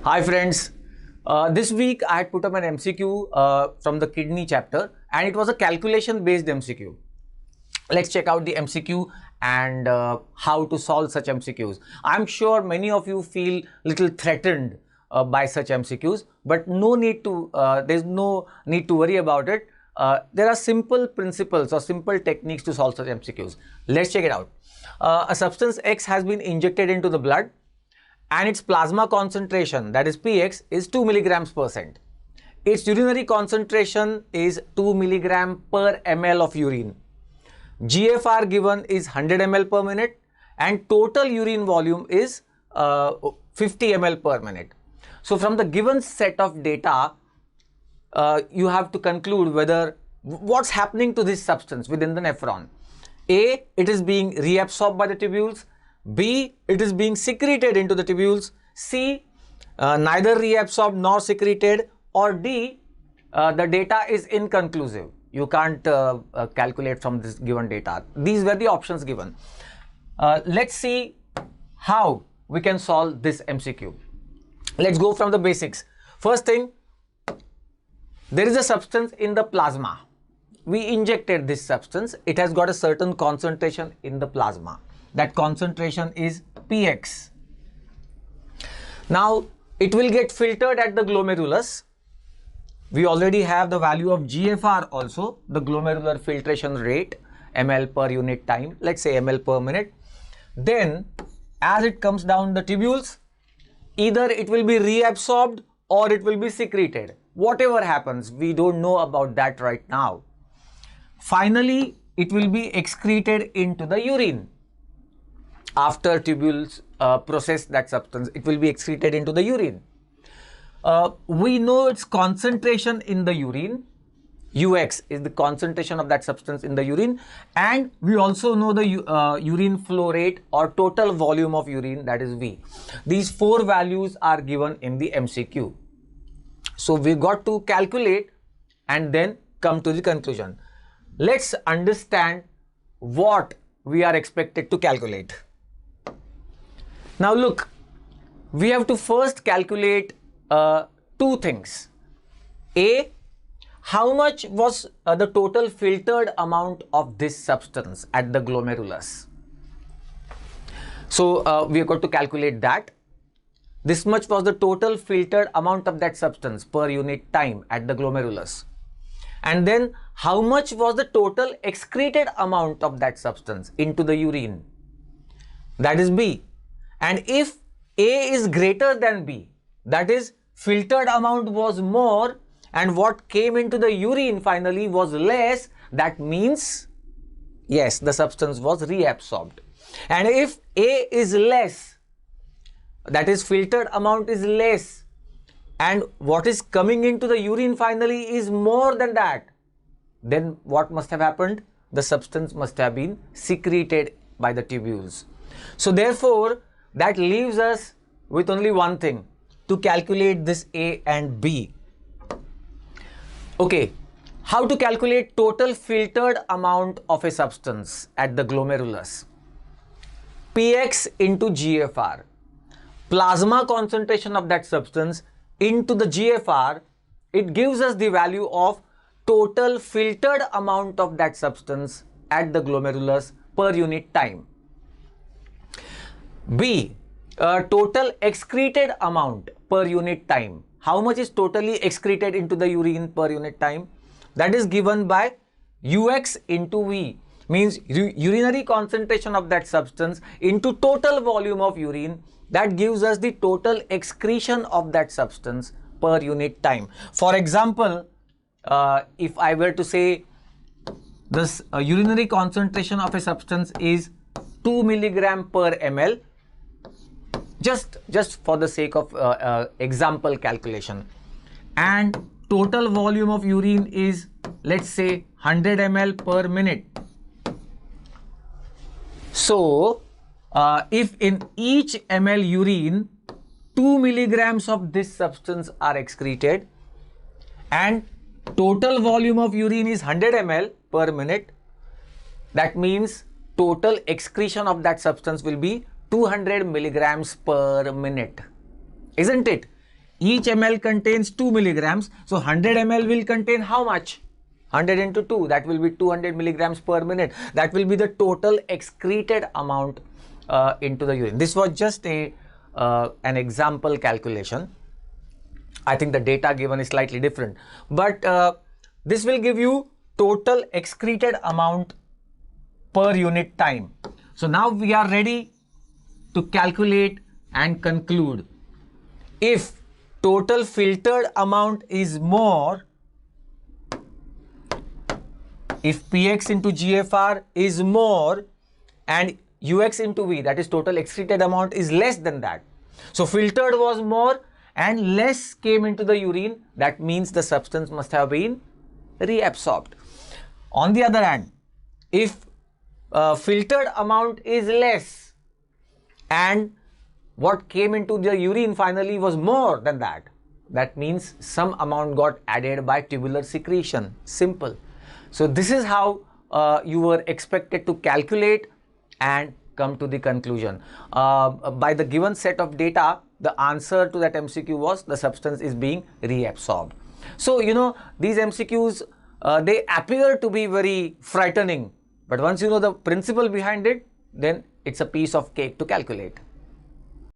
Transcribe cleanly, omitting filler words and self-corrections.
Hi friends, this week I had put up an MCQ from the kidney chapter and it was a calculation based MCQ. Let's check out the MCQ and how to solve such MCQs. I'm sure many of you feel little threatened by such MCQs, but there's no need to worry about it. There are simple principles or simple techniques to solve such MCQs. Let's check it out. A substance X has been injected into the blood and its plasma concentration, that is px, is 2 milligrams per cent. Its urinary concentration is 2 milligram per ml of urine. GFR given is 100 ml per minute and total urine volume is 50 ml per minute. So from the given set of data, you have to conclude what's happening to this substance within the nephron. A, it is being reabsorbed by the tubules. B, it is being secreted into the tubules. C, neither reabsorbed nor secreted. Or D, the data is inconclusive. You can't calculate from this given data. These were the options given. Let's see how we can solve this MCQ. Let's go from the basics. First thing, there is a substance in the plasma. We injected this substance. It has got a certain concentration in the plasma. That concentration is px. Now, it will get filtered at the glomerulus. We already have the value of GFR also, the glomerular filtration rate, ml per unit time, let's say ml per minute. Then, as it comes down the tubules, either it will be reabsorbed or it will be secreted. Whatever happens, we don't know about that right now. Finally, it will be excreted into the urine. After tubules process that substance, it will be excreted into the urine. We know its concentration in the urine. Ux is the concentration of that substance in the urine, and we also know the urine flow rate or total volume of urine, that is V. These four values are given in the MCQ. So we got to calculate and then come to the conclusion. Let's understand what we are expected to calculate. Now look, we have to first calculate two things. A, how much was the total filtered amount of this substance at the glomerulus? So we have got to calculate that. This much was the total filtered amount of that substance per unit time at the glomerulus. And then how much was the total excreted amount of that substance into the urine? That is B. And if A is greater than B, that is filtered amount was more and what came into the urine finally was less, that means yes, the substance was reabsorbed. And if A is less, that is filtered amount is less, and what is coming into the urine finally is more than that, then what must have happened? The substance must have been secreted by the tubules. So therefore, that leaves us with only one thing, to calculate this A and B. Okay, how to calculate total filtered amount of a substance at the glomerulus? Px into GFR. Plasma concentration of that substance into the GFR, it gives us the value of total filtered amount of that substance at the glomerulus per unit time. B, total excreted amount per unit time. How much is totally excreted into the urine per unit time? That is given by Ux into V, means urinary concentration of that substance into total volume of urine. That gives us the total excretion of that substance per unit time. For example, if I were to say this urinary concentration of a substance is 2 milligram per ml, just for the sake of example calculation, and total volume of urine is, let's say, 100 ml per minute. So if in each ml urine 2 milligrams of this substance are excreted and total volume of urine is 100 ml per minute, that means total excretion of that substance will be 200 milligrams per minute, isn't it? Each ml contains 2 milligrams. So 100 ml will contain how much? 100 into 2, that will be 200 milligrams per minute. That will be the total excreted amount into the urine. This was just an example calculation. I think the data given is slightly different, but this will give you total excreted amount per unit time. So now we are ready to calculate and conclude. If total filtered amount is more, if Px into GFR is more and Ux into V, that is total excreted amount, is less than that. So filtered was more and less came into the urine, that means the substance must have been reabsorbed. On the other hand, if filtered amount is less and what came into the urine finally was more than that, that means some amount got added by tubular secretion. Simple. So this is how you were expected to calculate and come to the conclusion. By the given set of data, the answer to that MCQ was the substance is being reabsorbed. So, you know, these MCQs, they appear to be very frightening, but once you know the principle behind it, then it's a piece of cake to calculate.